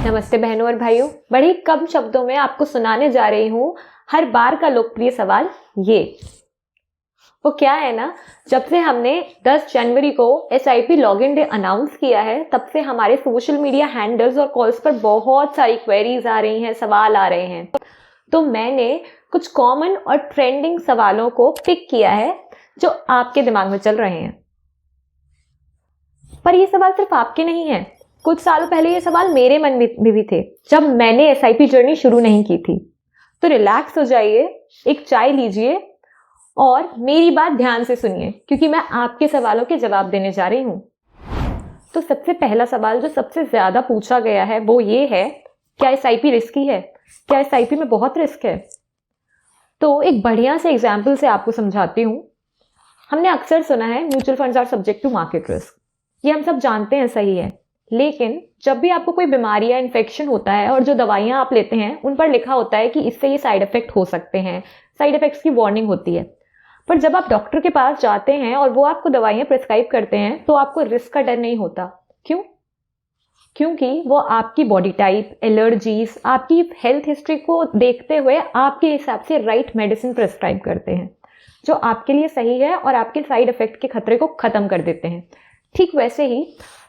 नमस्ते बहनों और भाइयों, बड़े ही कम शब्दों में आपको सुनाने जा रही हूँ हर बार का लोकप्रिय सवाल। वो क्या है ना, जब से हमने 10 जनवरी को SIP लॉगिन डे अनाउंस किया है, तब से हमारे सोशल मीडिया हैंडल्स और कॉल्स पर बहुत सारी क्वेरीज आ रही हैं, सवाल आ रहे हैं। तो मैंने कुछ कॉमन और ट्रेंडिंग सवालों को पिक किया है जो आपके दिमाग में चल रहे हैं। पर ये सवाल सिर्फ आपके नहीं हैं। कुछ सालों पहले ये सवाल मेरे मन में भी थे, जब मैंने SIP जर्नी शुरू नहीं की थी। तो रिलैक्स हो जाइए, एक चाय लीजिए और मेरी बात ध्यान से सुनिए, क्योंकि मैं आपके सवालों के जवाब देने जा रही हूँ। तो सबसे पहला सवाल जो सबसे ज्यादा पूछा गया है वो ये है, क्या SIP रिस्की है? क्या SIP में बहुत रिस्क है? तो एक बढ़िया से एग्जाम्पल से आपको समझाती हूँ। हमने अक्सर सुना है mutual funds are subject to market risk. ये हम सब जानते हैं, सही है। लेकिन जब भी आपको कोई बीमारी या इन्फेक्शन होता है और जो दवाइयां आप लेते हैं उन पर लिखा होता है कि इससे ये साइड इफेक्ट हो सकते हैं, साइड इफेक्ट्स की वार्निंग होती है। पर जब आप डॉक्टर के पास जाते हैं और वो आपको दवाइयां प्रिस्क्राइब करते हैं तो आपको रिस्क का डर नहीं होता। क्यों? क्योंकि वो आपकी बॉडी टाइप, एलर्जीज, आपकी हेल्थ हिस्ट्री को देखते हुए आपके हिसाब से राइट मेडिसिन प्रिस्क्राइब करते हैं जो आपके लिए सही है और आपके साइड इफेक्ट के खतरे को खत्म कर देते हैं। ठीक वैसे ही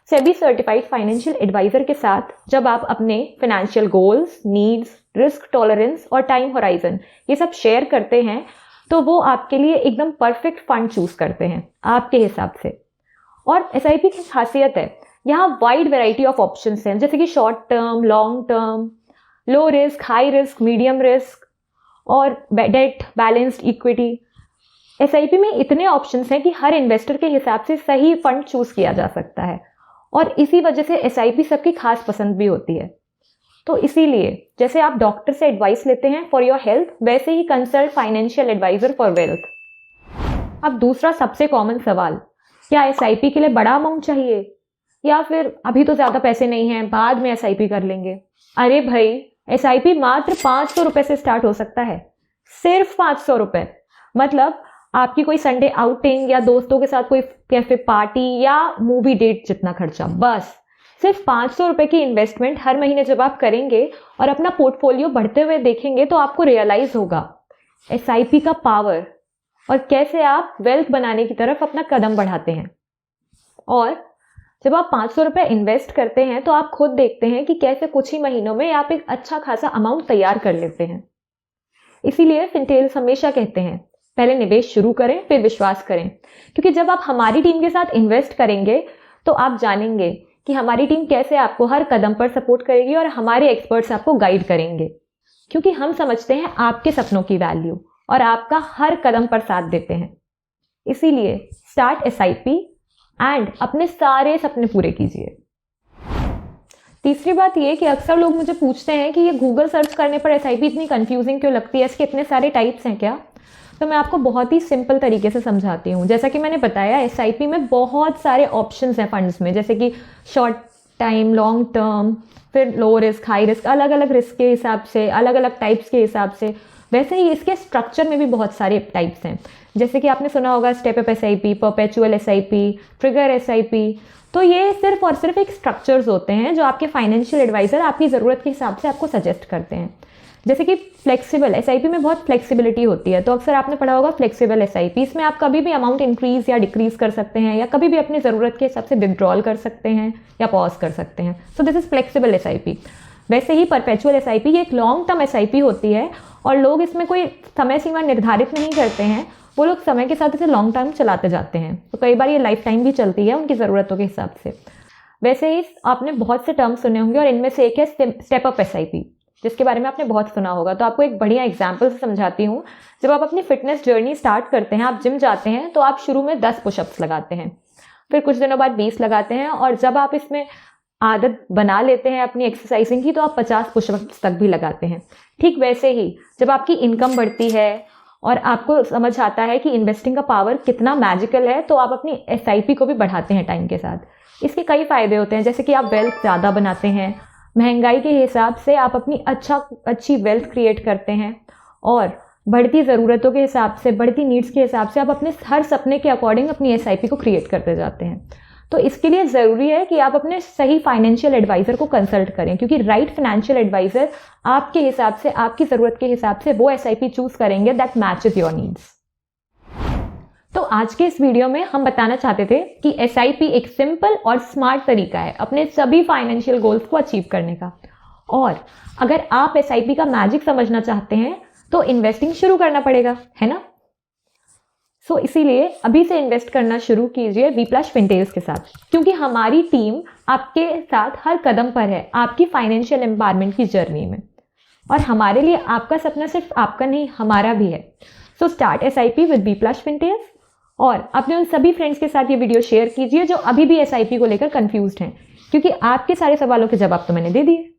सेबी सर्टिफाइड फाइनेंशियल एडवाइजर के साथ जब आप अपने financial goals, needs, risk tolerance और टाइम होराइजन ये सब शेयर करते हैं तो वो आपके लिए एकदम परफेक्ट फंड चूज करते हैं आपके हिसाब से। और SIP की खासियत है, यहाँ वाइड वैरायटी ऑफ ऑप्शंस हैं, जैसे कि short term, long term, low risk, high risk, medium risk और डेट, बैलेंस्ड इक्विटी। SIP में इतने ऑप्शंस हैं कि हर इन्वेस्टर के हिसाब से सही फंड चूज किया जा सकता है और इसी वजह से SIP सबकी खास पसंद भी होती है। तो इसीलिए जैसे आप डॉक्टर से एडवाइस लेते हैं फॉर योर हेल्थ, वैसे ही consult financial advisor for wealth. अब दूसरा सबसे कॉमन सवाल, क्या SIP के लिए बड़ा अमाउंट चाहिए या फिर अभी तो ज्यादा पैसे नहीं हैं, बाद में SIP कर लेंगे? अरे भाई, SIP मात्र 500 रुपए से स्टार्ट हो सकता है, सिर्फ 500 रुपए। मतलब आपकी कोई संडे आउटिंग या दोस्तों के साथ कोई कैफे पार्टी या मूवी डेट जितना खर्चा, बस सिर्फ 500 रुपए की इन्वेस्टमेंट हर महीने जब आप करेंगे और अपना पोर्टफोलियो बढ़ते हुए देखेंगे तो आपको रियलाइज होगा SIP का पावर और कैसे आप वेल्थ बनाने की तरफ अपना कदम बढ़ाते हैं। और जब आप 500 रुपए इन्वेस्ट करते हैं तो आप खुद देखते हैं कि कैसे कुछ ही महीनों में आप एक अच्छा खासा अमाउंट तैयार कर लेते हैं। इसीलिए फिनटेल्स हमेशा कहते हैं, पहले निवेश शुरू करें फिर विश्वास करें, क्योंकि जब आप हमारी टीम के साथ इन्वेस्ट करेंगे तो आप जानेंगे कि हमारी टीम कैसे आपको हर कदम पर सपोर्ट करेगी और हमारे एक्सपर्ट्स आपको गाइड करेंगे, क्योंकि हम समझते हैं आपके सपनों की वैल्यू और आपका हर कदम पर साथ देते हैं। इसीलिए स्टार्ट SIP एंड अपने सारे सपने पूरे कीजिए। तीसरी बात ये कि अक्सर लोग मुझे पूछते हैं कि ये गूगल सर्च करने पर SIP इतनी कंफ्यूजिंग क्यों लगती है, इसके इतने सारे टाइप्स हैं क्या? तो मैं आपको बहुत ही सिंपल तरीके से समझाती हूँ। जैसा कि मैंने बताया, SIP में बहुत सारे ऑप्शंस हैं फंड्स में, जैसे कि शॉर्ट टाइम, लॉन्ग टर्म, फिर लो रिस्क, हाई रिस्क, अलग अलग रिस्क के हिसाब से, अलग अलग टाइप्स के हिसाब से। वैसे ही इसके स्ट्रक्चर में भी बहुत सारे टाइप्स हैं, जैसे कि आपने सुना होगा step up SIP, perpetual SIP, trigger SIP। तो ये सिर्फ और सिर्फ एक स्ट्रक्चर्स होते हैं जो आपके फाइनेंशियल एडवाइजर आपकी ज़रूरत के हिसाब से आपको सजेस्ट करते हैं। जैसे कि फ्लेक्सिबल SIP में बहुत फ्लेक्सिबिलिटी होती है, तो अक्सर आपने पढ़ा होगा फ्लेक्सिबल SIP। इसमें आप कभी भी अमाउंट इंक्रीज या डिक्रीज कर सकते हैं या कभी भी अपनी ज़रूरत के हिसाब से विड्रॉल कर सकते हैं या पॉज कर सकते हैं। So this is flexible SIP। वैसे ही परपेचुअल SIP ये एक लॉन्ग टर्म SIP होती है और लोग इसमें कोई समय सीमा निर्धारित नहीं करते हैं, वो लोग समय के साथ इसे लॉन्ग टर्म चलाते जाते हैं। तो कई बार ये लाइफ टाइम भी चलती है उनकी ज़रूरतों के हिसाब से। वैसे ही आपने बहुत से टर्म सुने होंगे और इनमें से एक है स्टेप अप SIP, जिसके बारे में आपने बहुत सुना होगा। तो आपको एक बढ़िया एग्जाम्पल से समझाती हूँ। जब आप अपनी फिटनेस जर्नी स्टार्ट करते हैं, आप जिम जाते हैं, तो आप शुरू में 10 पुशअप्स लगाते हैं, फिर कुछ दिनों बाद 20 लगाते हैं और जब आप इसमें आदत बना लेते हैं अपनी एक्सरसाइजिंग की तो आप 50 पुशअप्स तक भी लगाते हैं। ठीक वैसे ही जब आपकी इनकम बढ़ती है और आपको समझ आता है कि इन्वेस्टिंग का पावर कितना मैजिकल है, तो आप अपनी SIP को भी बढ़ाते हैं टाइम के साथ। इसके कई फायदे होते हैं, जैसे कि आप वेल्थ ज़्यादा बनाते हैं, महंगाई के हिसाब से आप अपनी अच्छी वेल्थ क्रिएट करते हैं और बढ़ती ज़रूरतों के हिसाब से, बढ़ती नीड्स के हिसाब से आप अपने हर सपने के अकॉर्डिंग अपनी SIP को क्रिएट करते जाते हैं। तो इसके लिए ज़रूरी है कि आप अपने सही फाइनेंशियल एडवाइज़र को कंसल्ट करें, क्योंकि राइट फाइनेंशियल एडवाइज़र आपके हिसाब से, आपकी ज़रूरत के हिसाब से वो SIP चूज़ करेंगे दैट मैचेस योर नीड्स। तो आज के इस वीडियो में हम बताना चाहते थे कि SIP एक सिंपल और स्मार्ट तरीका है अपने सभी फाइनेंशियल गोल्स को अचीव करने का। और अगर आप SIP का मैजिक समझना चाहते हैं तो इन्वेस्टिंग शुरू करना पड़ेगा, है ना? सो इसीलिए अभी से इन्वेस्ट करना शुरू कीजिए वीप्लस फिनटेल्स के साथ, क्योंकि हमारी टीम आपके साथ हर कदम पर है आपकी फाइनेंशियल एम्पावरमेंट की जर्नी में। और हमारे लिए आपका सपना सिर्फ आपका नहीं, हमारा भी है। सो स्टार्ट SIP विद वीप्लस फिनटेल्स और अपने उन सभी फ्रेंड्स के साथ ये वीडियो शेयर कीजिए जो अभी भी SIP को लेकर कंफ्यूज्ड हैं, क्योंकि आपके सारे सवालों के जवाब तो मैंने दे दिए।